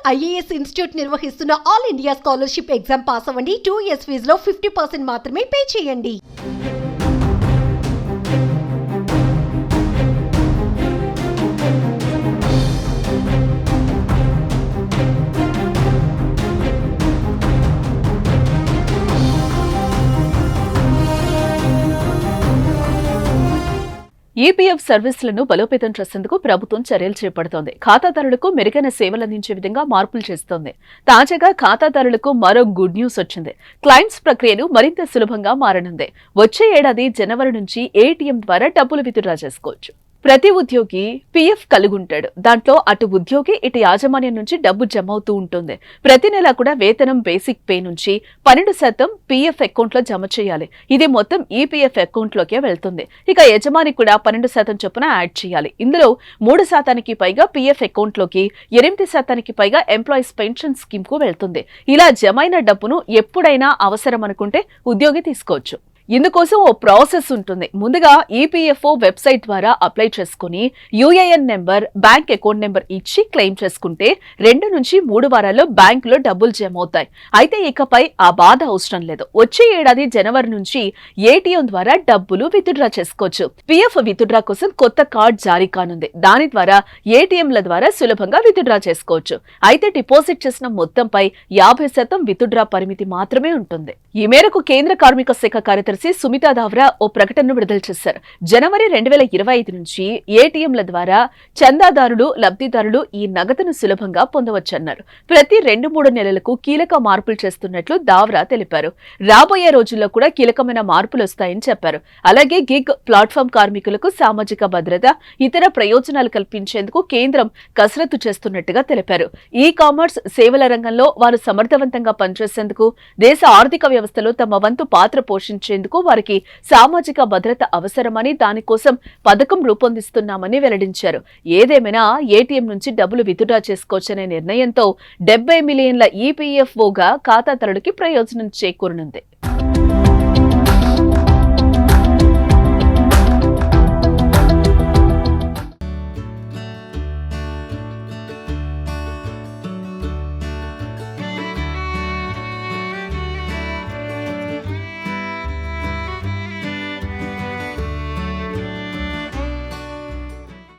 IAS institute నిర్వహిస్తున్న all India scholarship exam pass అవ్వండి. 2 years ఫీజులో 50% మాత్రమే పే చేయండి. ఈపీఎఫ్ సర్వీసులను బలోపేతం చేసేందుకు ప్రభుత్వం చర్యలు చేపడుతోంది. ఖాతాదారులకు మెరుగైన సేవలందించే విధంగా మార్పులు చేస్తోంది. తాజాగా ఖాతాదారులకు మరో గుడ్ న్యూస్ వచ్చింది. క్లైమ్స్ ప్రక్రియను మరింత సులభంగా మారనుంది. వచ్చే ఏడాది జనవరి నుంచి ఏటీఎం ద్వారా డబ్బులు విత్డ్రా చేసుకోవచ్చు. ప్రతి ఉద్యోగి పీఎఫ్ కలిగుంటాడు. దాంట్లో అటు ఉద్యోగి ఇటు యాజమాన్యం నుంచి డబ్బు జమ అవుతూ ఉంటుంది. ప్రతి నెల కూడా వేతనం బేసిక్ పే నుంచి 12% పీఎఫ్ అకౌంట్ లో జమ చేయాలి. ఇది మొత్తం ఈపీఎఫ్ అకౌంట్ లోకే వెళ్తుంది. ఇక యజమాని కూడా 12% చొప్పున యాడ్ చేయాలి. ఇందులో 3% పైగా పీఎఫ్ అకౌంట్ లోకి, 8% పైగా ఎంప్లాయీస్ పెన్షన్ స్కీమ్ కు వెళ్తుంది. ఇలా జమైన డబ్బును ఎప్పుడైనా అవసరం అనుకుంటే ఉద్యోగి తీసుకోవచ్చు. ఇందుకోసం ఓ ప్రాసెస్ ఉంటుంది. ముందుగా ఈపీఎఫ్ఓ వెబ్సైట్ ద్వారా అప్లై చేసుకుని UAN number, bank account number ఇచ్చి క్లెయిమ్ చేసుకుంటే 2 నుంచి 3 వారాల్లో బ్యాంకులో డబ్బులు జమ అవుతాయి. అయితే ఇకపై ఆ బాధ అవసరం లేదు. వచ్చే ఏడాది జనవరి నుంచి ఏటీఎం ద్వారా డబ్బులు విత్డ్రా చేసుకోవచ్చు. పీఎఫ్ విత్డ్రా కోసం కొత్త కార్డ్ జారీ కానుంది. దాని ద్వారా ఏటీఎంల ద్వారా సులభంగా విత్డ్రా చేసుకోవచ్చు. అయితే డిపాజిట్ చేసిన మొత్తంపై 50% విత్డ్రా పరిమితి మాత్రమే ఉంటుంది. ఈ మేరకు కేంద్ర కార్మిక శాఖ కార్యదర్శి సుమితా దావ్రా ఓ ప్రకటనను విడుదల చేశారు. జనవరి 2025 నుంచి ఏటీఎంల ద్వారా చందాదారులు, లబ్ధిదారులు ఈ నగదును సులభంగా పొందవచ్చన్నారు. ప్రతి 2-3 నెలలకు కీలక మార్పులు చేస్తున్నట్లు దావ్రా తెలిపారు. రాబోయే రోజుల్లో కూడా కీలకమైన మార్పులు వస్తాయని చెప్పారు. అలాగే గిగ్ ప్లాట్ఫామ్ కార్మికులకు సామాజిక భద్రత, ఇతర ప్రయోజనాలు కల్పించేందుకు కేంద్రం కసరత్తు చేస్తున్నట్టుగా తెలిపారు. ఈ కామర్స్ సేవల రంగంలో వారు సమర్థవంతంగా పనిచేసేందుకు, దేశ ఆర్థిక వ్యవస్థలో తమ వంతు పాత్ర పోషించేందుకు వారికి సామాజిక భద్రత అవసరమని, దానికోసం పథకం రూపొందిస్తున్నామని వెల్లడించారు. ఏదేమైనా ఏటీఎం నుంచి డబ్బులు విత్డ్రా చేసుకోవచ్చనే నిర్ణయంతో 70 మిలియన్ల ఈపీఎఫ్ఓగా ఖాతాదారులకి ప్రయోజనం చేకూరనుంది.